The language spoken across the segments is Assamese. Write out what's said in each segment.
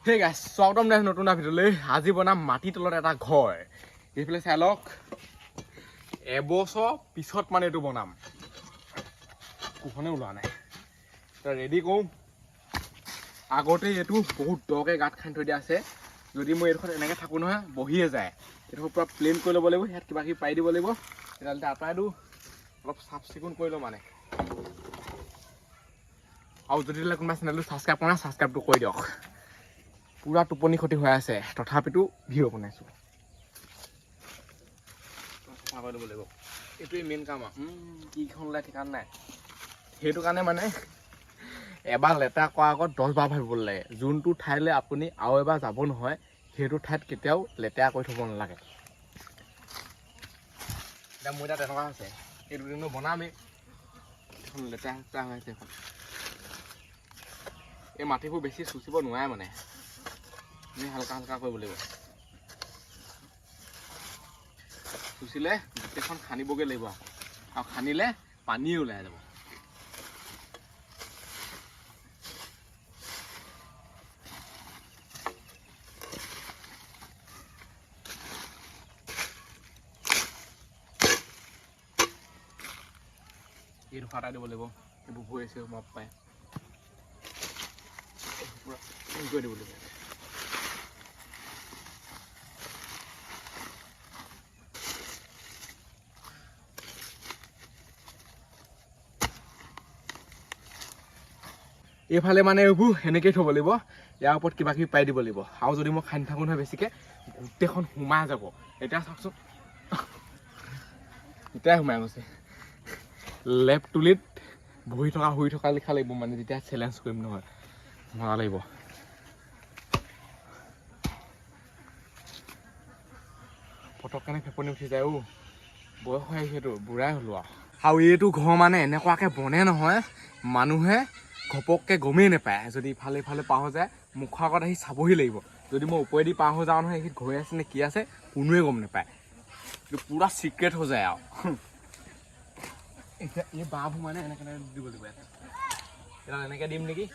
Hey guys, স্বাগতম জনাইছো নতুন এটা ভিডিঅ'লৈ। আজি বনাম মাটি তলত এটা ঘৰ। এইফালে চাই লওক, এবছৰ পিছত মানে এইটো বনাম। কোখনে ওলোৱা নাই। তো ৰেডি কৰোঁ। আগতে এইটো বহুত দকে গাঁত খান্দি থৈ দিয়া আছে। যদি মই এইডোখৰত এনেকৈ থাকোঁ নহয়, বহিয়ে যায়। এইটো পুৰা প্লেন কৰি ল'ব লাগিব, ইয়াত কিবা কিবি পাৰি দিব লাগিব। তেতিয়াহ'লে আঁতৰাই দিওঁ, অলপ চাফ চিকুণ কৰি লওঁ মানে। আৰু যদি কোনোবা চেনেলটো ছাবস্ক্ৰাইব কৰা নাই, ছাবস্ক্ৰাইবটো কৰি দিয়ক। পুৰা টোপনি ক্ষতি হৈ আছে, তথাপিতো ভিডিঅ' বনাইছোঁ। চাফা কৰি ল'ব লাগিব, এইটোৱে মেইন কাম আৰু। কিখন ওলাই ঠিকান নাই। সেইটো কাৰণে মানে এবাৰ লেতেৰা কৰাৰ আগত 10 বাৰ ভাবিব লাগে। যোনটো ঠাইলৈ আপুনি আৰু এবাৰ যাব নহয়, সেইটো ঠাইত কেতিয়াও লেতেৰা কৰি থ'ব নালাগে। এতিয়া মোৰ এতিয়া তেনেকুৱা হৈছে, এই দুদিনো বনামেই, এখন লেতেৰা হৈ আছে এখন। এই মাটিবোৰ বেছি চুচিব নোৱাৰে মানে, আমি হালকা হালকা কৰিব লাগিব। চুচিলে গোটেইখন খান্দিবগৈ লাগিব আৰু খান্দিলে পানী ওলাই যাব। এইটো ফাটাই দিব লাগিব, এইবোৰ হৈ আছে মাপ পায় পুৰা কৰি দিব লাগিব। এইফালে মানে এইবোৰ এনেকেই থ'ব লাগিব, ইয়াৰ ওপৰত কিবা কিবি পাই দিব লাগিব। আৰু যদি মই খান্দি থাকোঁ নহয় বেছিকৈ, গোটেইখন সোমাই যাব। এতিয়া চাওকচোন, এতিয়াই সোমাই গৈছে। লেপ তুলিত বহি থকা শুই থকা লিখা লাগিব মানে, যেতিয়া চেলেঞ্জ কৰিম নহয়, মজা লাগিব। পটককেনে ফেপনি উঠি যায়। বয়স হৈ আহিছেতো, বুঢ়াই হ'লো আৰু এইটো ঘৰ মানে এনেকুৱাকৈ বনে নহয়, মানুহে ঘপককৈ গমেই নাপায়। যদি ইফালে ইফালে পাৰ হৈ যায়, মুখৰ আগত আহি চাবহি লাগিব। যদি মই ওপৰেদি পাৰ হৈ যাওঁ নহয়, এইখিনিত ঘৰ আছে নে কি আছে কোনোৱে গম নাপায়। এইটো পূৰা চিক্ৰেট হৈ যায় আৰু। এতিয়া এই বাঁহবোৰ মানে এনেকৈ দিব লাগিব। এতিয়া এনেকৈ দিম নেকি,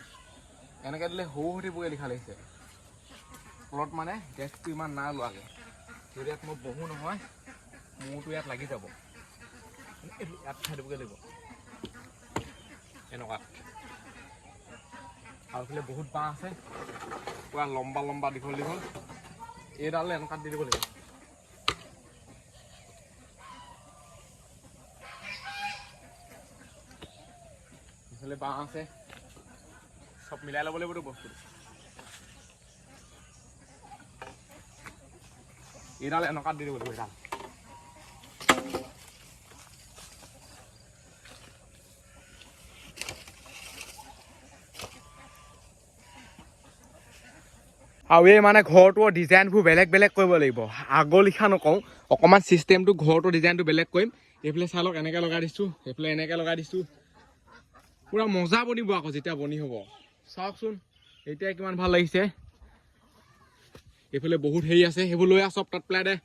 এনেকৈ দিলে সৰু সৰু পৰিয়ে লিখা লাগিছে। তলত মানে গেছটো ইমান নাই লোৱাগৈ। যদি ইয়াত মই বহো নহয়, মূৰটো ইয়াত লাগি যাব। এইটো ইয়াত খাই দিবগৈ লাগিব এনেকুৱা। আৰু এইফালে বহুত বাঁহ আছে, পুৰা লম্বা লম্বা দীঘল দীঘল। এইডালে এনেকুৱাত দি দিব লাগিব। এইফালে বাঁহ আছে, চব মিলাই ল'ব লাগিবতো বস্তুটো। এইডাল এনেকুৱাত দি দিব লাগিব। এইডাল আৰু এই মানে ঘৰটোৰ ডিজাইনবোৰ বেলেগ বেলেগ কৰিব লাগিব। আগৰ লিখা নকওঁ, অকণমান চিষ্টেমটো ঘৰটোৰ ডিজাইনটো বেলেগ কৰিম। এইফালে চাই লওক, এনেকৈ লগাই দিছোঁ, এইফালে এনেকৈ লগাই দিছোঁ। পুৰা মজা বনিব আকৌ যেতিয়া বনি হ'ব। চাওকচোন এতিয়া কিমান ভাল লাগিছে। এইফালে বহুত হেৰি আছে, সেইবোৰ লৈ আহ, চব তাত পেলাই দে।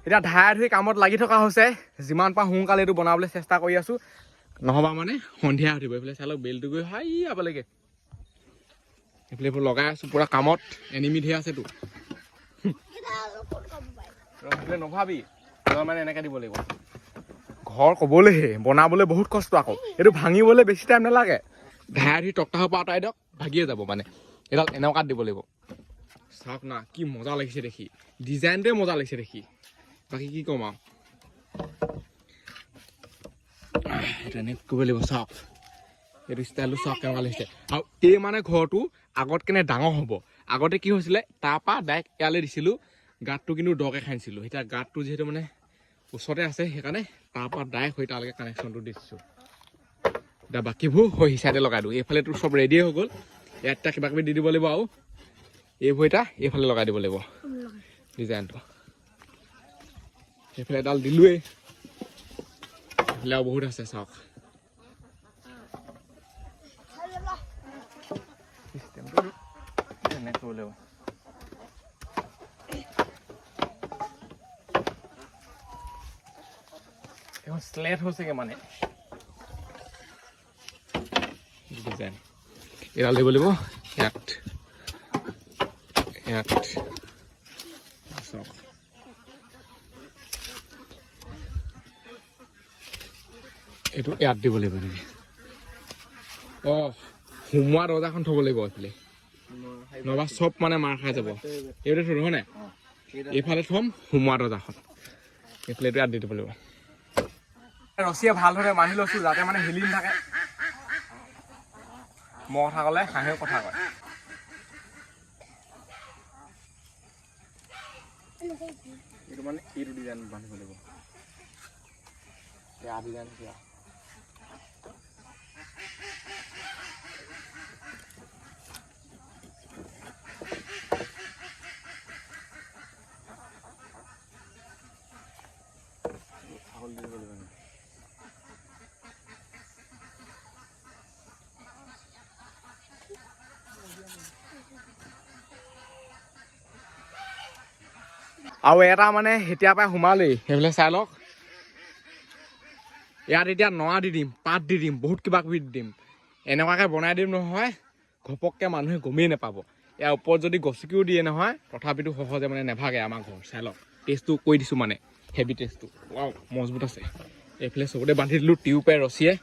এতিয়া ধাৰাই ধুই কামত লাগি থকা হৈছে। যিমান পাৰোঁ সোনকালে এইটো বনাবলৈ চেষ্টা কৰি আছোঁ, নহ'বা মানে সন্ধিয়া উঠিব। এইফালে চাই লওক, বেলটো গৈ হাই আপালৈকে। এইফালে এইবোৰ লগাই আছোঁ পুৰা কামত, এনিমি ধেৰ আছেতো। এইফালে নভাবি, তই মানে এনেকৈ দিব লাগিব। ঘৰ ক'বলৈহে, বনাবলৈ বহুত কষ্ট আকৌ। এইটো ভাঙিবলৈ বেছি টাইম নালাগে। ধাৰাই ধুই টক্টাৰ পৰা আঁতৰাই দিয়ক, ভাগিয়ে যাব মানে। এইডাল এনেকুৱাত দিব লাগিব। চাওক না, কি মজা লাগিছে দেখি। ডিজাইনটোৱে মজা লাগিছে দেখি, বাকী কি ক'ম আৰু। এইটো এনেকৈ কৰিব লাগিব। চাওক এইটো ষ্টাইলটো চাওক কেনেকুৱা লাগিছে। আৰু এই মানে ঘৰটো আগত কেনে ডাঙৰ হ'ব। আগতে কি হৈছিলে, তাৰপৰা ডাইৰেক্ট ইয়ালৈ দিছিলোঁ, গাঁতটো কিন্তু দকৈ খান্দিছিলোঁ। এতিয়া গাঁতটো যিহেতু মানে ওচৰতে আছে, সেইকাৰণে তাৰপৰা ডাইৰেক্ট হৈ তালৈকে কানেকশ্যনটো দিছোঁ। এতিয়া বাকীবোৰ হৈ হিচাইডে লগাই দিওঁ। এইফালেতো চব ৰেডিয়ে হৈ গ'ল, ইয়াত এতিয়া কিবা কিবি দি দিব লাগিব। আৰু এইবোৰ এতিয়া এইফালে লগাই দিব লাগিব ডিজাইনটো। সেইফালে এডাল দিলোৱেই, এইফালে আৰু বহুত আছে চাওক। এনেকৈ কৰিব লাগিব। এখন স্লেট হৈছেগে মানে। ডিজাইন এডাল দিব লাগিব ইয়াত ইয়াত এইটো ইয়াত দিব লাগিব নেকি অঁ সোমোৱা দৰ্জাখন থ'ব লাগিব এইফালে নহবা চব মানে মাৰ খাই যাব এইটো থ'ব হয়নে এইফালে থ'ম সোমোৱা দৰ্জাখন এইফালে এইটো ইয়াত দি দিব লাগিব ৰছীয়ে ভালদৰে মাৰি লৈছোঁ যাতে মানে হিলি নাথাকে মই কথা ক'লে হাঁহেও কথা কয় এইটো মানে এইটো ডিজাইন বান্ধিব লাগিব ডিজাইন কিয় আৰু এটা মানে এতিয়া পৰাই সোমালেই সেইফালে চাই লওক ইয়াত এতিয়া নৰা দি দিম পাত দি দিম বহুত কিবা কিবি দি দিম এনেকুৱাকৈ বনাই দিম নহয় ঘপককৈ মানুহে গমেই নাপাব ইয়াৰ ওপৰত যদি গছকিও দিয়ে নহয় তথাপিতো সহজে মানে নেভাগে আমাৰ ঘৰ চাই লওক টেষ্টটো কৈ দিছোঁ মানে হেভি টেষ্টটো ৱাও মজবুত আছে এইফালে চবতে বান্ধি দিলোঁ টিউবে ৰছীয়ে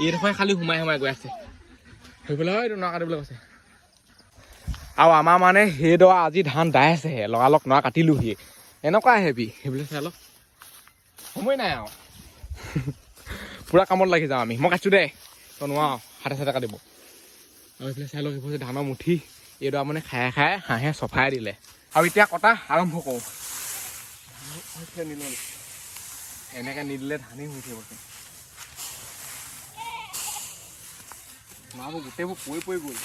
এইডোখৰে খালি সোমাই সোমাই গৈ আছে সেইফালে হয় এইটো নৰা কাটিবলৈ কৈছে আৰু আমাৰ মানে সেইডৰা আজি ধান দাই আছেহে লগালগ নৰা কাটিলোহি এনেকুৱা হেভি সেইবিলাক চাই লওক সময় নাই আৰু পূৰা কামত লাগি যাওঁ আমি মই কাটিছোঁ দেই তই নোৱাৰো হাতে চাতে কাটিব আৰু এইফালে চাই লওক এইফালে ধানৰ মুঠি এইডৰা মানে খাই খাই হাঁহে চফাই দিলে আৰু এতিয়া কটা আৰম্ভ কৰোঁ এনেকৈ নিদিলে ধানেই হৈ থাকিব মাবোৰ গোটেইবোৰ পৰি পৰি গ'ল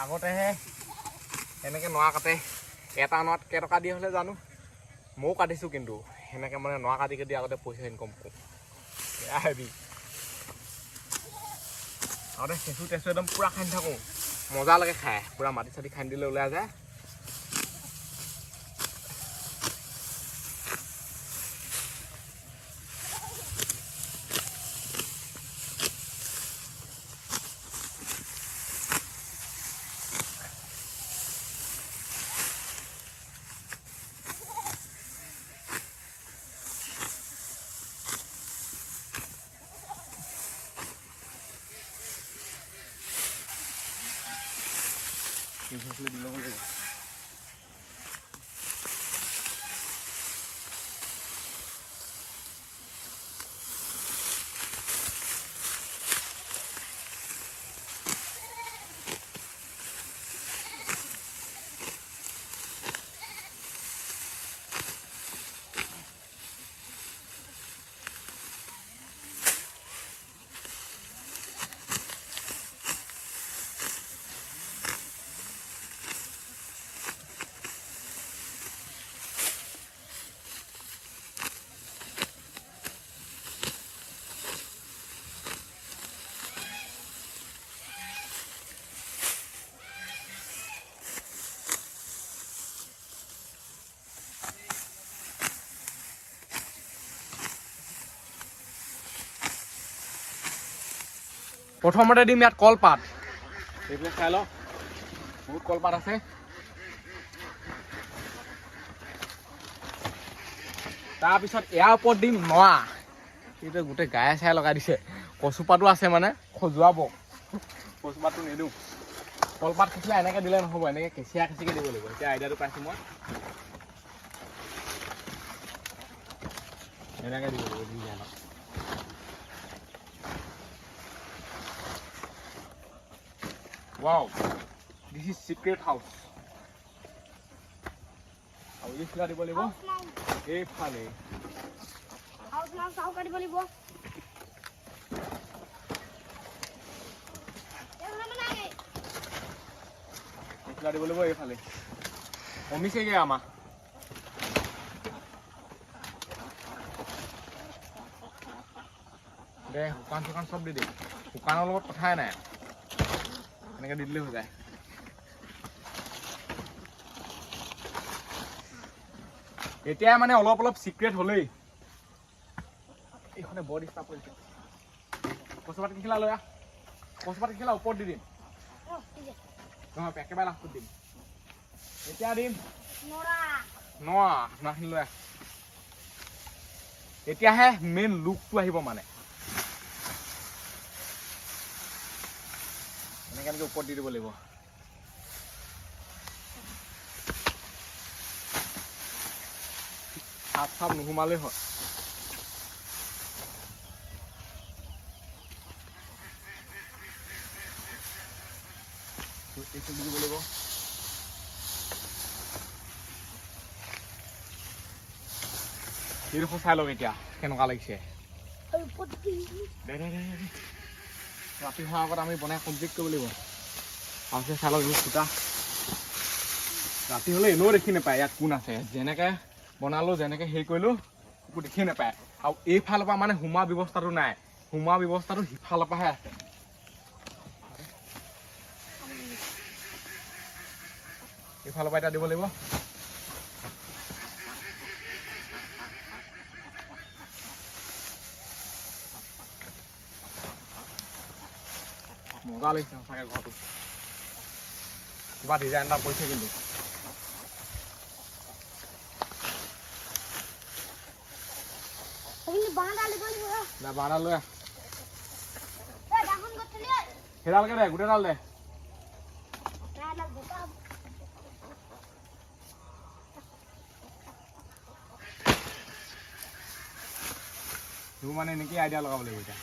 আগতেহে এনেকৈ নৰা কাটে এটা নৰাত কেইটকা দিয়ে হ'লে জানো ময়ো কাটিছোঁ কিন্তু সেনেকৈ মানে নৰা কাটি কাটি আগতে পইচা ইনকম কৰোঁ বেয়া হেভি আগতে চেঁচু টেচু একদম পূৰা খান্দি থাকোঁ মজা লাগে খাই পূৰা মাটি চাটি খান্দি দিলে ওলাই যায় প্ৰথমতে দিম ইয়াত কলপাত এইবিলাক চাই লওক বহুত কলপাত আছে তাৰপিছত ইয়াৰ ওপৰত দিম নৰা এইটো গোটেই গায়ে চাই লগাই দিছে কচুপাতো আছে মানে খজুৱাব কচুপাতটো নিদিওঁ কলপাত খিচিলে এনেকৈ দিলে নহ'ব এনেকৈ কেঁচিয়া কেঁচিকৈ দিব লাগিব এতিয়া আইডিয়াটো পাইছোঁ মই এনেকৈ দিব লাগিব ডিজাইনত Wow, this is secret house. How is it? দিব লাগিব এই ফালে house নাম চাও কাটিব লাগিব এইফালে দিব লাগিব এই ফালে কমিছেগে আমাৰ দে শুকান চুকান চব দি দিম শুকানৰ লগত কথাই নাই এনেকৈ দি দিলে হৈ যায় এতিয়া মানে অলপ অলপ চিক্ৰেট হ'লেই এইখনে বৰ ডিষ্টাৰ্ব কৰিছে কচুপাত কিখিলা লৈ কচুপাত কিখিলা ওপৰত দি দিম নহয় একেবাৰে লাষ্টত দিম এতিয়া দিম নৰাখিনি লৈ এতিয়াহে মেইন লুকটো আহিব মানে এনেকৈ এনেকৈ ওপৰত দি দিব লাগিব চাপ নোসোমালেই হয় এইটো দি দিব লাগিব এইডোখৰ চাই লওক এতিয়া কেনেকুৱা লাগিছে ৰাতি হোৱাৰ আগত আমি বনাই কমপ্লিট কৰিব লাগিব তাৰপিছত চাই লওক এইবোৰ ফুটা ৰাতি হ'লে এনেও দেখি নাপায় ইয়াত কোন আছে যেনেকৈ বনালোঁ যেনেকৈ হেৰি কৰিলোঁ একো দেখি নাপায় আৰু এইফালৰ পৰা মানে সোমোৱা ব্যৱস্থাটো নাই সোমোৱা ব্যৱস্থাটো সিফালৰ পৰাহে আছে এইফালৰ পৰা এতিয়া দিব লাগিব মজা লাগিছে সঁচাকৈ ঘৰটো কিবা ডিজাইন এটা কৰিছে কিন্তু বাঁহডাল লৈ সেইডালকে দে গোটেইডাল দে তোৰ মানে এনেকৈ আইডিয়া লগাব লাগিব এতিয়া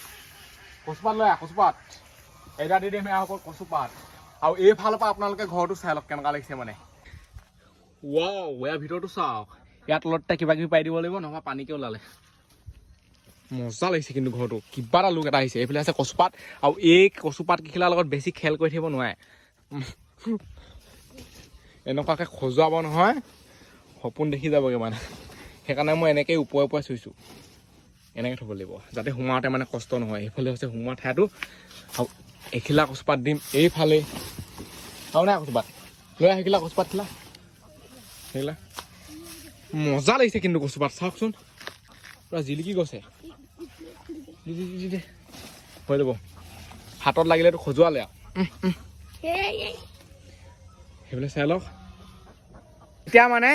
কচুপাত লৈ কচুপাত এইডাল দি দিম আকৌ কচুপাত আৰু এইফালৰ পৰা আপোনালোকে ঘৰটো চাই লওক কেনেকুৱা লাগিছে মানে ৱাও ইয়াৰ ভিতৰটো চাওক ইয়াৰ তলতে কিবা কিবি পাই দিব লাগিব নহবা পানীকে ওলালে মজা লাগিছে কিন্তু ঘৰটো কিবা এটা লুক এটা আহিছে এইফালে আছে কচুপাত আৰু এই কচুপাত কিখিলাৰ লগত বেছি খেল কৰি থাকিব নোৱাৰে এনেকুৱাকৈ সজোৱাব নহয় সপোন দেখি যাবগৈ মানে সেইকাৰণে মই এনেকৈ ওপৰে ওপৰে চুইছোঁ এনেকৈ থ'ব লাগিব যাতে সোমাওঁতে মানে কষ্ট নহয় এইফালে হৈছে সোমোৱা ঠাইটো আৰু এখিলা কচুপাত দিম এইফালে আৰু নাই কচুপাত লৈ সেইখিলা কচুপাত খিলা সেইখিলা মজা লাগিছে কিন্তু কচুপাত চাওকচোন পুৰা জিলিকি গৈছে হৈ যাব হাতত লাগিলেতো খজুৱালে আৰু সেইফালে চাই লওক এতিয়া মানে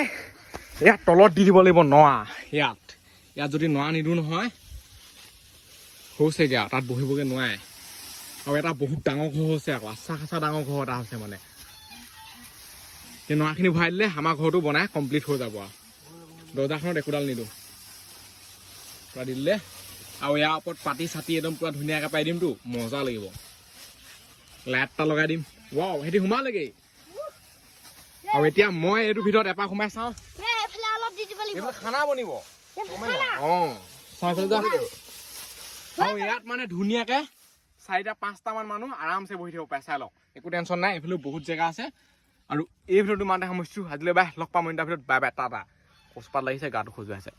ইয়াত তলত দি দিব লাগিব নৰা ইয়াত যদি নৰা নিদিওঁ নহয় হৈছেগৈ আৰু তাত বহিবগৈ নোৱাৰে আৰু এটা বহুত ডাঙৰ ঘৰ হৈছে আকৌ আচ্ছা ডাঙৰ ঘৰ এটা হৈছে মানে সেই নৰাখিনি ভৰাই দিলে আমাৰ ঘৰটো বনাই কমপ্লিট হৈ যাব আৰু দৰ্জাখনত একোডাল নিদিওঁ পূৰা দি দিলে আৰু ইয়াৰ ওপৰত পাতি চাতি একদম পূৰা ধুনীয়াকৈ পাই দিমতো মজা লাগিব লাইট এটা লগাই দিম ৱাও সিহঁতি সোমালেগৈ আৰু এতিয়া মই এইটোৰ ভিতৰত এপাক সোমাই চাওঁ এইবিলাক খানা বনিব আৰু ইয়াত মানে ধুনীয়াকৈ 4-5টামান মানুহ আৰামছে বহি থাকিব পাৰে চাই লওক একো টেনশ্যন নাই এইফালেও বহুত জেগা আছে আৰু এই ভিডিঅ'টো মানে সামৰিছোঁ আজিলৈ বাই লগ পাম ইণ্টাৰ ভিডিঅ'ত বাই বাই টাটা কচুপাত লাগিছে গাটো খজুৱাইছে